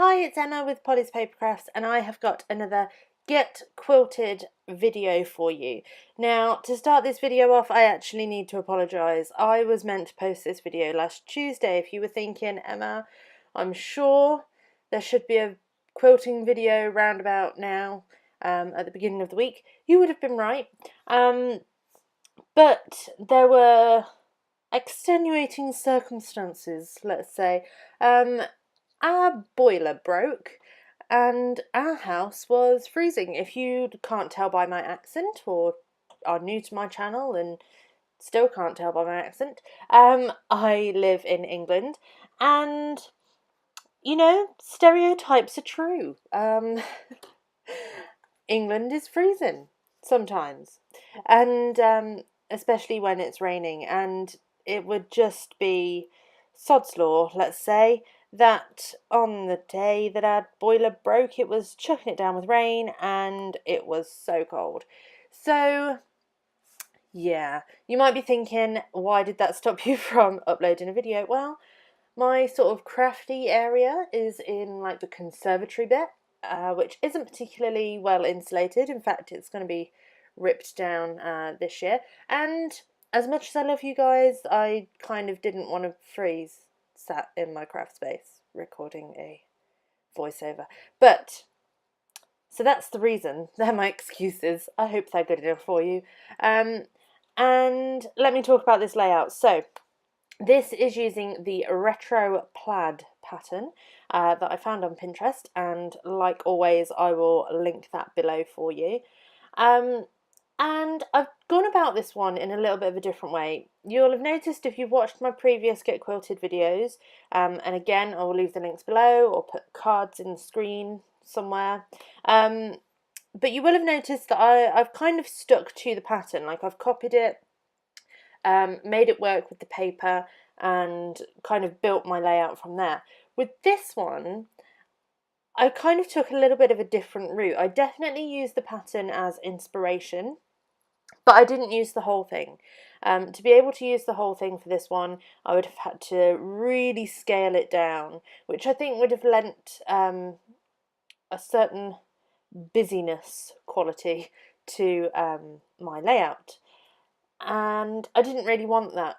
Hi, it's Emma with Polly's Paper Crafts, and I have got another Get Quilted video for you. Now, to start this video off, I actually need to apologise. I was meant to post this video last Tuesday. If you were thinking, Emma, I'm sure there should be a quilting video round about now, at the beginning of the week, you would have been right. But there were extenuating circumstances, let's say. Our boiler broke and our house was freezing. If you can't tell by my accent or are new to my channel and still can't tell by my accent, I live in England, and you know, stereotypes are true. England is freezing sometimes, and especially when it's raining, and it would just be sod's law, let's say, that on the day that our boiler broke, it was chucking it down with rain and it was so cold. So, yeah, you might be thinking, why did that stop you from uploading a video? Well, my sort of crafty area is in like the conservatory bit, which isn't particularly well insulated. In fact, it's going to be ripped down this year. And as much as I love you guys, I kind of didn't want to freeze sat in my craft space recording a voiceover. But, so that's the reason. They're my excuses. I hope they're good enough for you. And let me talk about this layout. So, this is using the retro plaid pattern that I found on Pinterest, and like always I will link that below for you. And I've gone about this one in a little bit of a different way. You'll have noticed if you've watched my previous Get Quilted videos, and again I will leave the links below or put cards in the screen somewhere, but you will have noticed that I've kind of stuck to the pattern, like I've copied it, made it work with the paper and kind of built my layout from there. With this one, I kind of took a little bit of a different route. I definitely used the pattern as inspiration, but I didn't use the whole thing. To be able to use the whole thing for this one, I would have had to really scale it down, which I think would have lent a certain busyness quality to my layout. And I didn't really want that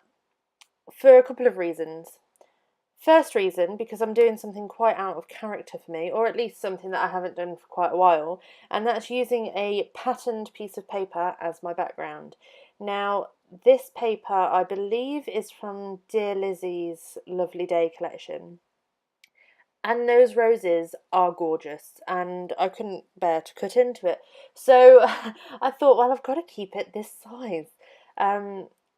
for a couple of reasons. First reason, because I'm doing something quite out of character for me, or at least something that I haven't done for quite a while, and that's using a patterned piece of paper as my background. Now, this paper, I believe, is from Dear Lizzie's Lovely Day collection. And those roses are gorgeous, and I couldn't bear to cut into it. So I thought, well, I've got to keep it this size.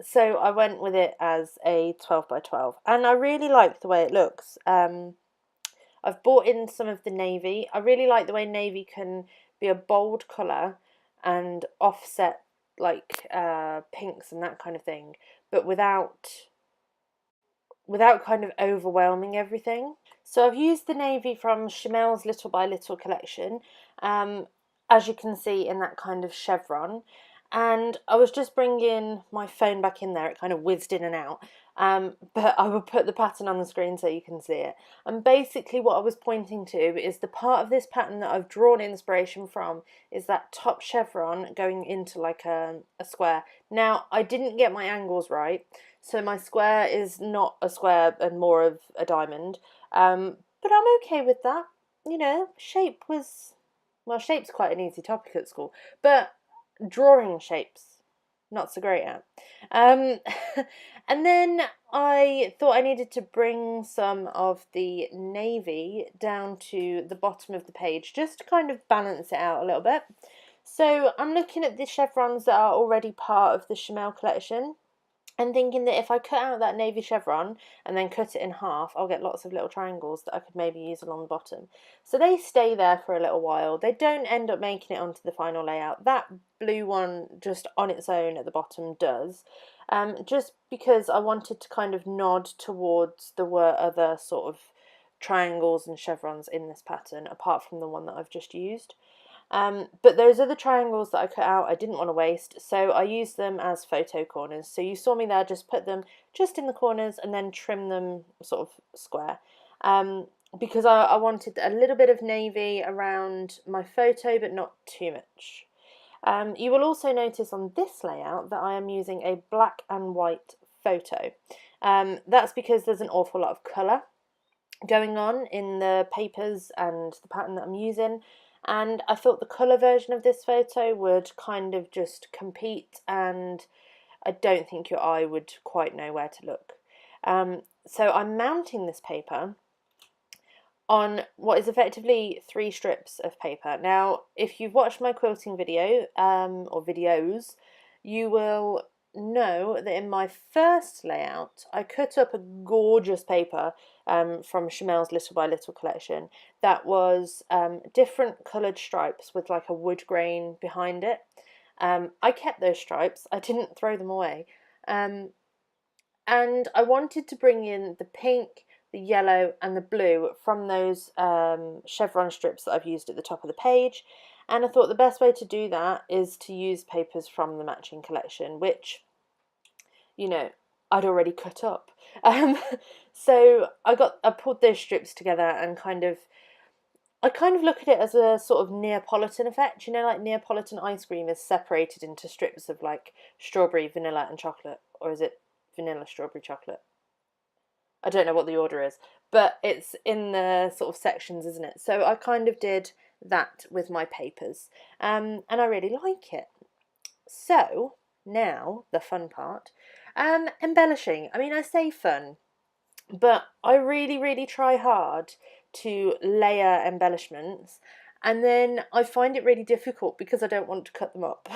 So I went with it as a 12 by 12, and I really like the way it looks. I've bought in some of the navy. I really like the way navy can be a bold colour and offset like pinks and that kind of thing, but without kind of overwhelming everything. So I've used the navy from Chamel's Little by Little collection, as you can see in that kind of chevron. And I was just bringing my phone back in there, it kind of whizzed in and out, but I will put the pattern on the screen so you can see it. And basically what I was pointing to is the part of this pattern that I've drawn inspiration from is that top chevron going into like a square. Now, I didn't get my angles right, so my square is not a square and more of a diamond, but I'm okay with that. You know, shape was, well, shape's quite an easy topic at school, but drawing shapes, not so great at. And then I thought I needed to bring some of the navy down to the bottom of the page just to kind of balance it out a little bit. So I'm looking at the chevrons that are already part of the Chamel collection and thinking that if I cut out that navy chevron and then cut it in half, I'll get lots of little triangles that I could maybe use along the bottom. So they stay there for a little while. They don't end up making it onto the final layout. That blue one just on its own at the bottom does, just because I wanted to kind of nod towards there were other sort of triangles and chevrons in this pattern apart from the one that I've just used. But those other triangles that I cut out I didn't want to waste, so I used them as photo corners. So you saw me there just put them just in the corners and then trim them sort of square. because I wanted a little bit of navy around my photo, but not too much. You will also notice on this layout that I am using a black and white photo. That's because there's an awful lot of colour going on in the papers and the pattern that I'm using, and I thought the colour version of this photo would kind of just compete, and I don't think your eye would quite know where to look. So I'm mounting this paper on what is effectively 3 strips of paper. Now, if you've watched my quilting video, or videos, you will know that in my first layout, I cut up a gorgeous paper from Chamel's Little by Little collection that was different coloured stripes with like a wood grain behind it. I kept those stripes, I didn't throw them away. And I wanted to bring in the pink, the yellow and the blue from those chevron strips that I've used at the top of the page, and I thought the best way to do that is to use papers from the matching collection, which, you know, I'd already cut up. So I pulled those strips together and I kind of look at it as a sort of Neapolitan effect, you know, like Neapolitan ice cream is separated into strips of like strawberry, vanilla and chocolate, or is it vanilla, strawberry, chocolate? I don't know what the order is, but it's in the sort of sections, isn't it? So I kind of did that with my papers, and I really like it. So now the fun part, embellishing. I mean, I say fun, but I really, really try hard to layer embellishments, and then I find it really difficult because I don't want to cut them up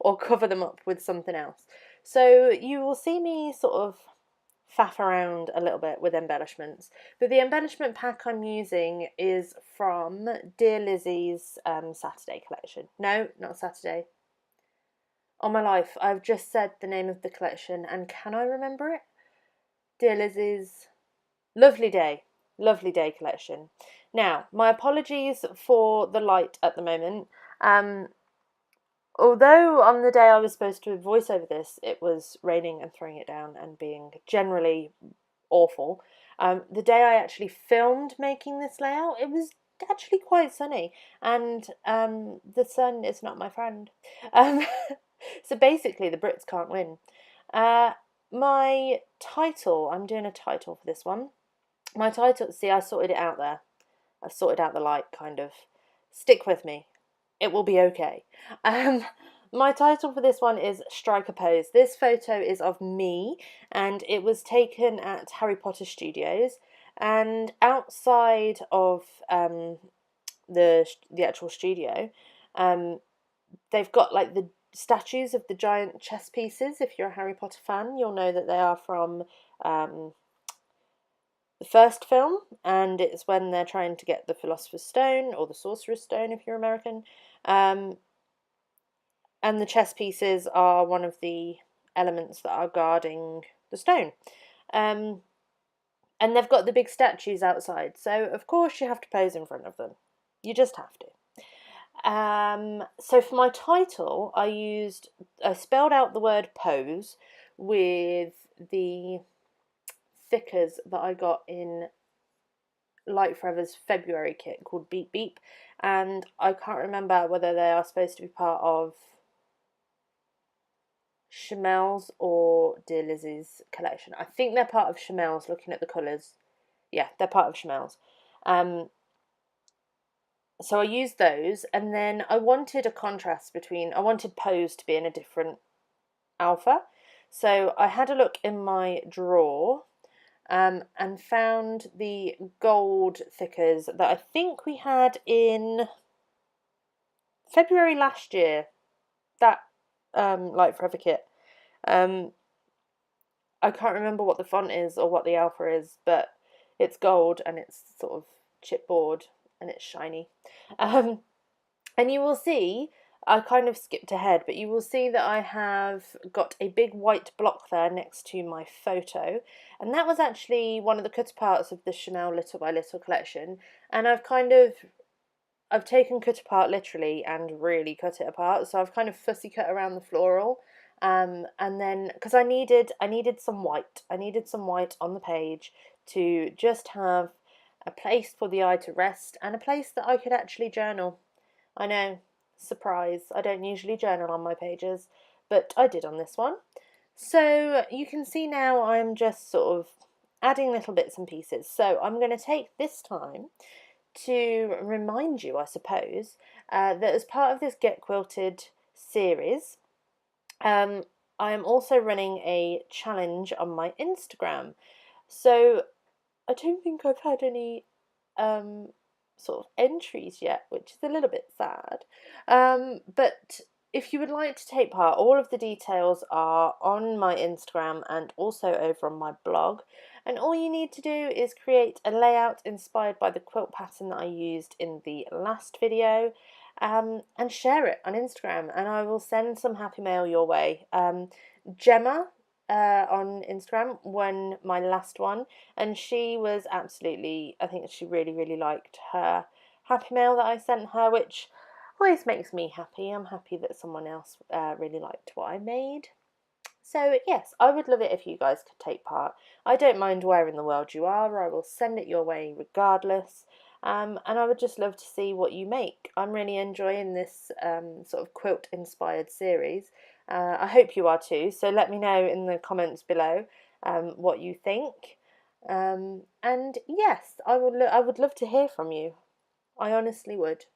or cover them up with something else. So you will see me sort of faff around a little bit with embellishments, but the embellishment pack I'm using is from Dear Lizzie's Saturday collection. No, not Saturday. On my life, I've just said the name of the collection, and can I remember it? Dear Lizzie's Lovely Day collection. Now, my apologies for the light at the moment. Although on the day I was supposed to voice over this, it was raining and throwing it down and being generally awful. The day I actually filmed making this layout, it was actually quite sunny, and the sun is not my friend. So basically, the Brits can't win. My title, I'm doing a title for this one. My title, see, I sorted it out there. I've sorted out the light, kind of. Stick with me. It will be okay. My title for this one is Strike a Pose. This photo is of me, and it was taken at Harry Potter Studios. And outside of the actual studio, they've got like the statues of the giant chess pieces. If you're a Harry Potter fan, you'll know that they are from the first film, and it's when they're trying to get the Philosopher's Stone, or the Sorcerer's Stone if you're American. And the chess pieces are one of the elements that are guarding the stone. And they've got the big statues outside, so of course you have to pose in front of them. You just have to. So for my title, I spelled out the word pose with the thickers that I got in Light Forever's February kit called Beep Beep, and I can't remember whether they are supposed to be part of Chamel's or Dear Lizzie's collection. I think they're part of Chamel's, looking at the colours. Yeah, they're part of Chamel's. So I used those, and then I wanted a contrast between, I wanted pose to be in a different alpha. So I had a look in my drawer and found the gold thickers that I think we had in February last year, that Light Forever kit. I can't remember what the font is or what the alpha is, but it's gold and it's sort of chipboard and it's shiny. And you will see, I kind of skipped ahead, but you will see that I have got a big white block there next to my photo, and that was actually one of the cut parts of the Chamel Little by Little collection, and I've taken cut apart literally and really cut it apart, so I've kind of fussy cut around the floral, and then, because I needed some white on the page to just have a place for the eye to rest, and a place that I could actually journal. I know, surprise, I don't usually journal on my pages, but I did on this one. So you can see now I'm just sort of adding little bits and pieces. So I'm going to take this time to remind you, I suppose, that as part of this Get Quilted series, I am also running a challenge on my Instagram. So I don't think I've had any sort of entries yet, which is a little bit sad. But if you would like to take part, all of the details are on my Instagram and also over on my blog. And all you need to do is create a layout inspired by the quilt pattern that I used in the last video, and share it on Instagram, and I will send some happy mail your way. Gemma on Instagram won my last one, and she was absolutely, I think she really liked her happy mail that I sent her, which always makes me happy. I'm happy that someone else really liked what I made. So yes, I would love it if you guys could take part. I don't mind where in the world you are, I will send it your way regardless. And I would just love to see what you make. I'm really enjoying this sort of quilt inspired series. I hope you are too, so let me know in the comments below what you think. And yes, I would love to hear from you. I honestly would.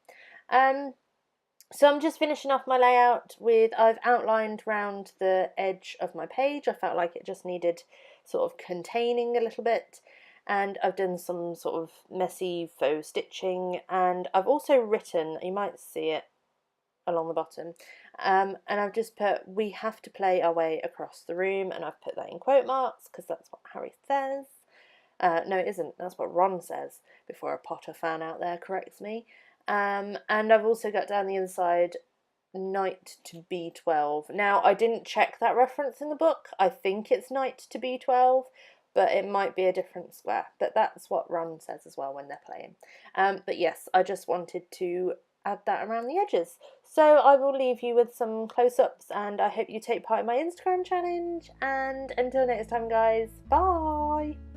So I'm just finishing off my layout with, I've outlined round the edge of my page. I felt like it just needed sort of containing a little bit. And I've done some sort of messy faux stitching, and I've also written, you might see it along the bottom, and I've just put, we have to play our way across the room, and I've put that in quote marks because that's what Harry says. No, it isn't, that's what Ron says, before a Potter fan out there corrects me. And I've also got down the inside, Knight to B12. Now, I didn't check that reference in the book. I think it's Knight to B12, but it might be a different square. But that's what Ron says as well when they're playing. But yes, I just wanted to add that around the edges. So I will leave you with some close-ups, and I hope you take part in my Instagram challenge. And until next time, guys, bye!